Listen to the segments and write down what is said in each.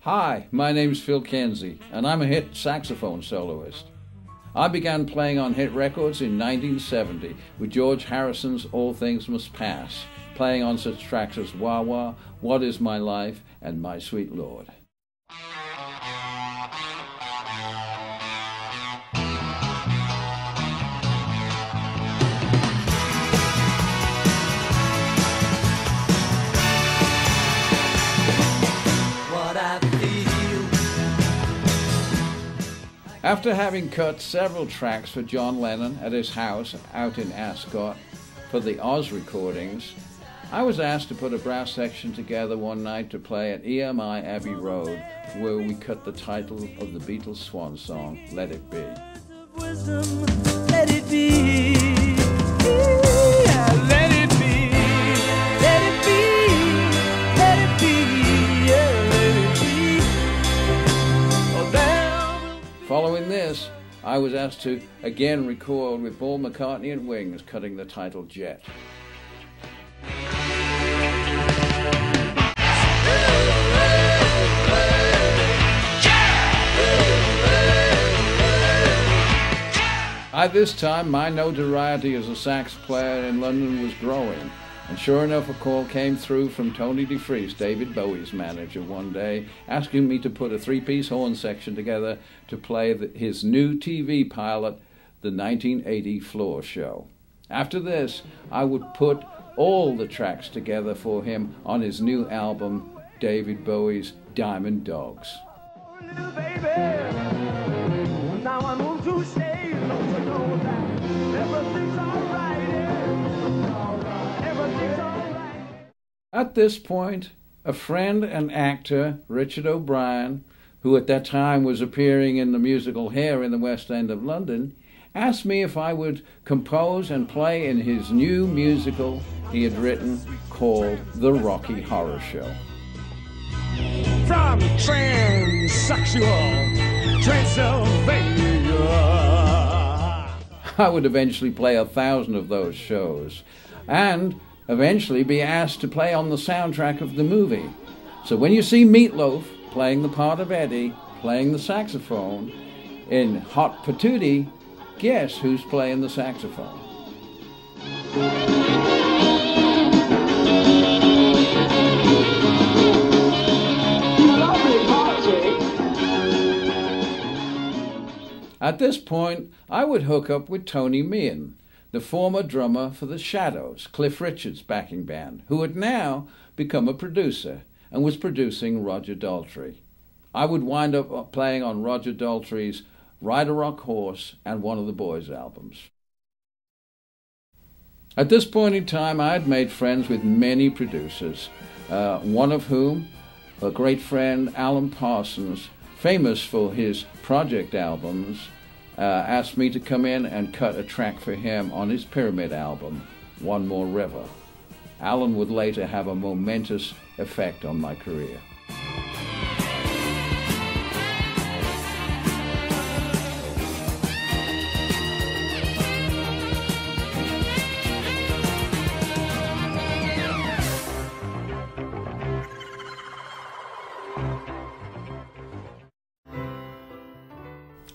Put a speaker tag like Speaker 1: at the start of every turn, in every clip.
Speaker 1: Hi, my name's Phil Kenzie, and I'm a hit saxophone soloist. I began playing on hit records in 1970 with George Harrison's All Things Must Pass, playing on such tracks as Wah Wah, What Is My Life, and My Sweet Lord. After having cut several tracks for John Lennon at his house out in Ascot for the Oz recordings, I was asked to put a brass section together one night to play at EMI Abbey Road, where we cut the title of the Beatles' swan song, Let It Be.
Speaker 2: Wisdom, let it be. Yeah, let it be. Let it be. Let it be. Yeah, let it be. Oh, there.
Speaker 1: Following this, I was asked to again record with Paul McCartney and Wings, cutting the title Jet. At this time, my notoriety as a sax player in London was growing, and sure enough, a call came through from Tony DeFries, David Bowie's manager, one day, asking me to put a three-piece horn section together to play his new TV pilot, the 1980 Floor Show. After this, I would put all the tracks together for him on his new album, David Bowie's Diamond Dogs. At this point, a friend and actor, Richard O'Brien, who at that time was appearing in the musical Hair in the West End of London, asked me if I would compose and play in his new musical he had written called The Rocky Horror Show.
Speaker 2: From transsexual Transylvania.
Speaker 1: I would eventually play 1,000 of those shows, and eventually be asked to play on the soundtrack of the movie. So when you see Meatloaf playing the part of Eddie, playing the saxophone in Hot Patootie, guess who's playing the saxophone? At this point, I would hook up with Tony Meehan, the former drummer for the Shadows, Cliff Richard's backing band, who had now become a producer and was producing Roger Daltrey. I would wind up playing on Roger Daltrey's Ride a Rock Horse and one of the Boys albums. At this point in time, I had made friends with many producers, one of whom, a great friend, Alan Parsons, famous for his project albums, asked me to come in and cut a track for him on his Pyramid album, One More River. Alan would later have a momentous effect on my career.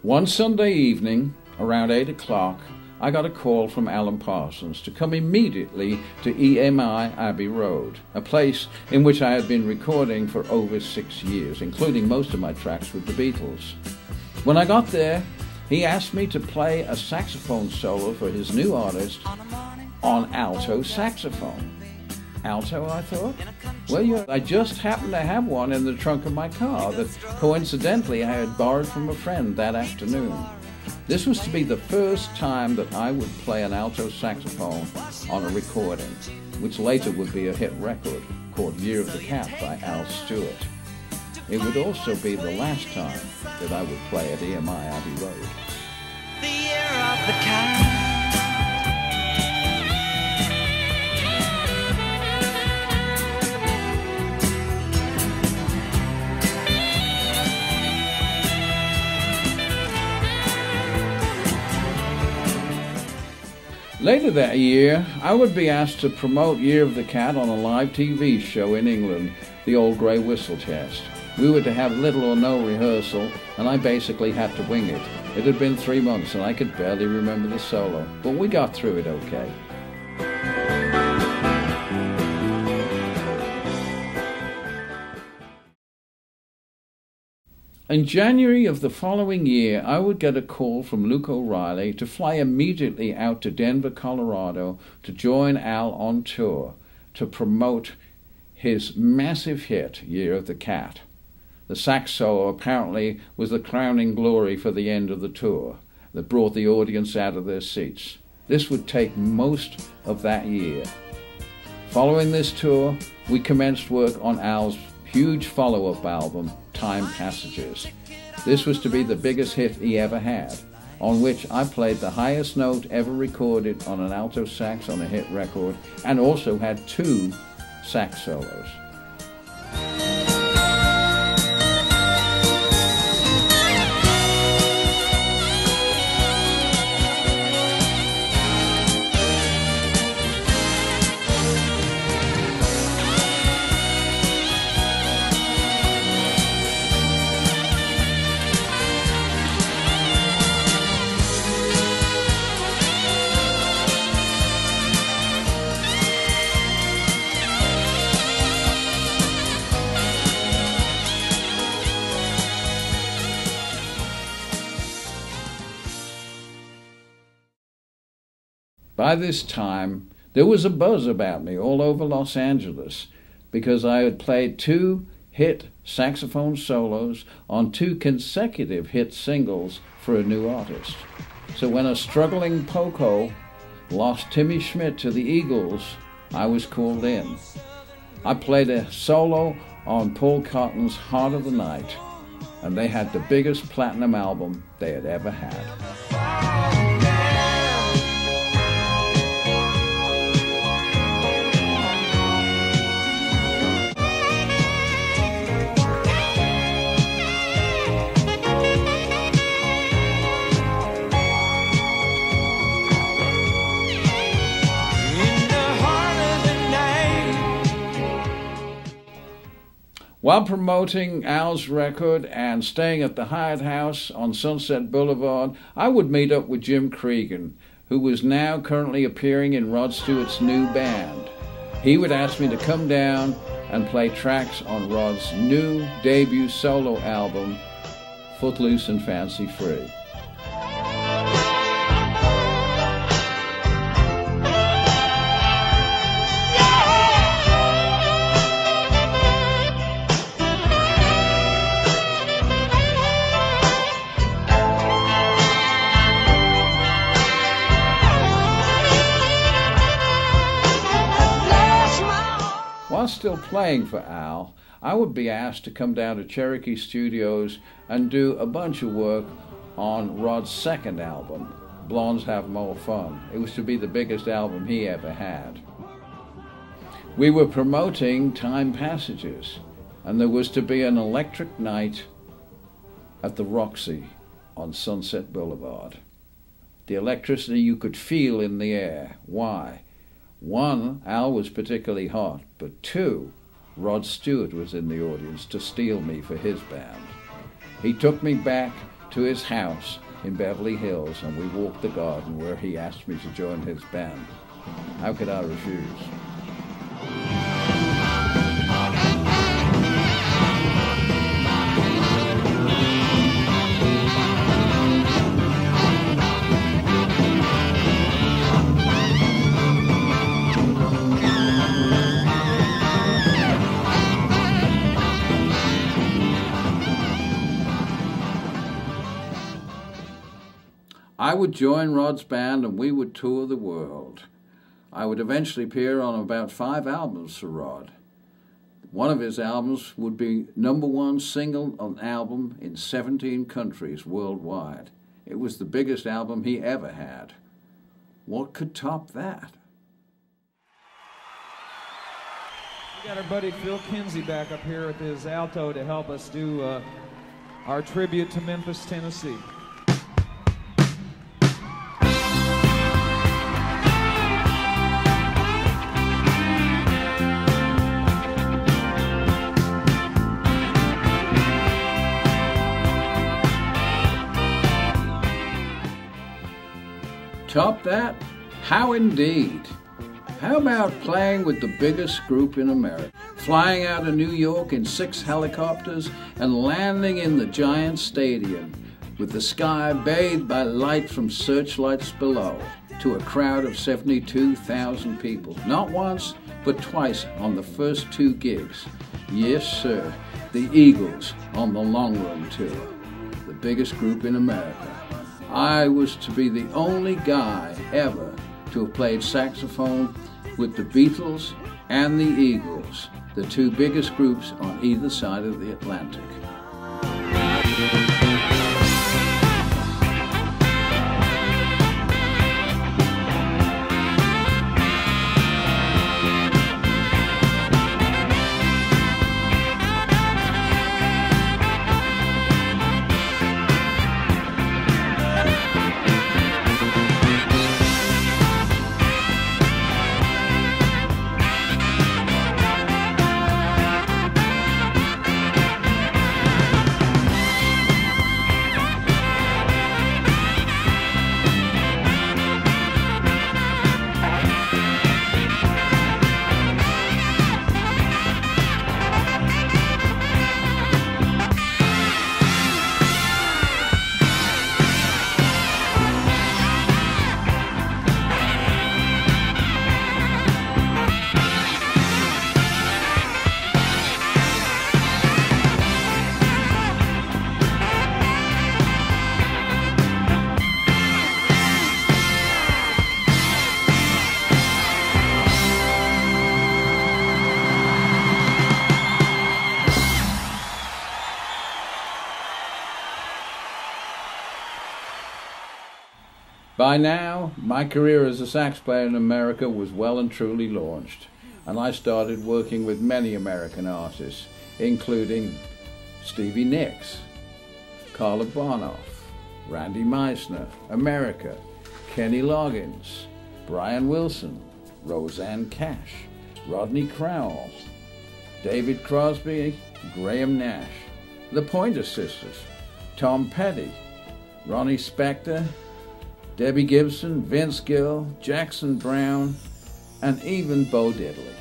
Speaker 1: One Sunday evening, around 8 o'clock, I got a call from Alan Parsons to come immediately to EMI Abbey Road, a place in which I had been recording for over 6 years, including most of my tracks with the Beatles. When I got there, he asked me to play a saxophone solo for his new artist on alto saxophone. Alto, I thought? Well, yeah, I just happened to have one in the trunk of my car that coincidentally I had borrowed from a friend that afternoon. This was to be the first time that I would play an alto saxophone on a recording, which later would be a hit record called Year of the Cat by Al Stewart. It would also be the last time that I would play at EMI Abbey Road.
Speaker 2: The Year of the Cat.
Speaker 1: Later that year, I would be asked to promote Year of the Cat on a live TV show in England, the Old Grey Whistle Test. We were to have little or no rehearsal, and I basically had to wing it. It had been 3 months and I could barely remember the solo, but we got through it okay. In January of the following year, I would get a call from Luke O'Reilly to fly immediately out to Denver, Colorado to join Al on tour to promote his massive hit, Year of the Cat. The sax solo apparently was the crowning glory for the end of the tour that brought the audience out of their seats. This would take most of that year. Following this tour, we commenced work on Al's huge follow-up album, Time Passages. This was to be the biggest hit he ever had, on which I played the highest note ever recorded on an alto sax on a hit record, and also had 2 sax solos. By this time, there was a buzz about me all over Los Angeles because I had played 2 hit saxophone solos on 2 consecutive hit singles for a new artist. So when a struggling Poco lost Timmy Schmidt to the Eagles, I was called in. I played a solo on Paul Cotton's Heart of the Night, and they had the biggest platinum album they had ever had. While promoting Al's record and staying at the Hyatt House on Sunset Boulevard, I would meet up with Jim Cregan, who was now currently appearing in Rod Stewart's new band. He would ask me to come down and play tracks on Rod's new debut solo album, Footloose and Fancy Free. While still playing for Al, I would be asked to come down to Cherokee Studios and do a bunch of work on Rod's second album, Blondes Have More Fun. It was to be the biggest album he ever had. We were promoting Time Passages, and there was to be an electric night at the Roxy on Sunset Boulevard. The electricity you could feel in the air. Why? 1, Al was particularly hot, but 2, Rod Stewart was in the audience to steal me for his band. He took me back to his house in Beverly Hills and we walked the garden where he asked me to join his band. How could I refuse? I would join Rod's band and we would tour the world. I would eventually appear on about 5 albums for Rod. One of his albums would be #1 single on album in 17 countries worldwide. It was the biggest album he ever had. What could top that?
Speaker 3: We got our buddy Phil Kenzie back up here with his alto to help us do our tribute to Memphis, Tennessee.
Speaker 1: Top that? How indeed. How about playing with the biggest group in America? Flying out of New York in 6 helicopters and landing in the giant stadium with the sky bathed by light from searchlights below to a crowd of 72,000 people. Not once, but twice on the first 2 gigs. Yes, sir, the Eagles on the Long Run Tour, the biggest group in America. I was to be the only guy ever to have played saxophone with the Beatles and the Eagles, the 2 biggest groups on either side of the Atlantic. By now, my career as a sax player in America was well and truly launched, and I started working with many American artists, including Stevie Nicks, Carla Bonoff, Randy Meisner, America, Kenny Loggins, Brian Wilson, Roseanne Cash, Rodney Crowell, David Crosby, Graham Nash, the Pointer Sisters, Tom Petty, Ronnie Spector, Debbie Gibson, Vince Gill, Jackson Browne, and even Bo Diddley.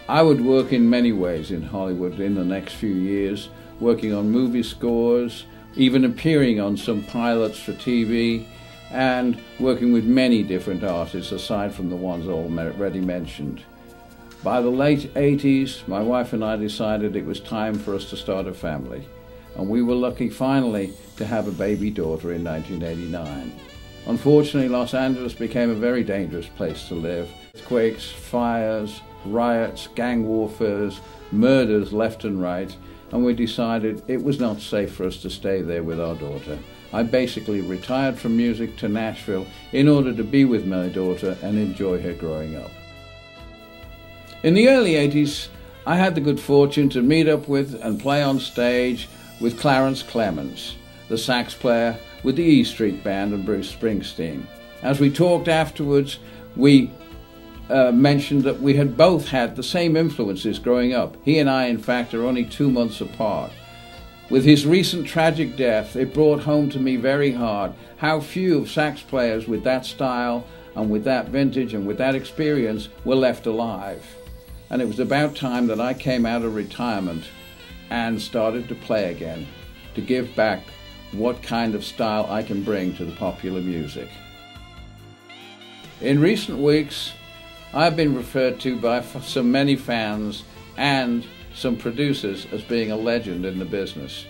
Speaker 1: I would work in many ways in Hollywood in the next few years, working on movie scores, even appearing on some pilots for TV, and working with many different artists aside from the ones already mentioned. By the late 80s, my wife and I decided it was time for us to start a family, and we were lucky finally to have a baby daughter in 1989. Unfortunately, Los Angeles became a very dangerous place to live. Earthquakes, fires, riots, gang warfares, murders left and right, and we decided it was not safe for us to stay there with our daughter. I basically retired from music to Nashville in order to be with my daughter and enjoy her growing up. In the early 80s, I had the good fortune to meet up with and play on stage with Clarence Clemons, the sax player with the E Street Band and Bruce Springsteen. As we talked afterwards, we mentioned that we had both had the same influences growing up. He and I, in fact, are only 2 months apart. With his recent tragic death, it brought home to me very hard how few sax players with that style and with that vintage and with that experience were left alive. And it was about time that I came out of retirement and started to play again, to give back what kind of style I can bring to the popular music. In recent weeks, I've been referred to by so many fans and some producers as being a legend in the business.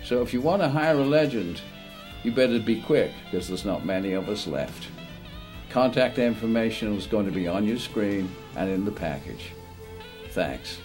Speaker 1: So if you want to hire a legend, you better be quick, because there's not many of us left. Contact information is going to be on your screen and in the package. Thanks.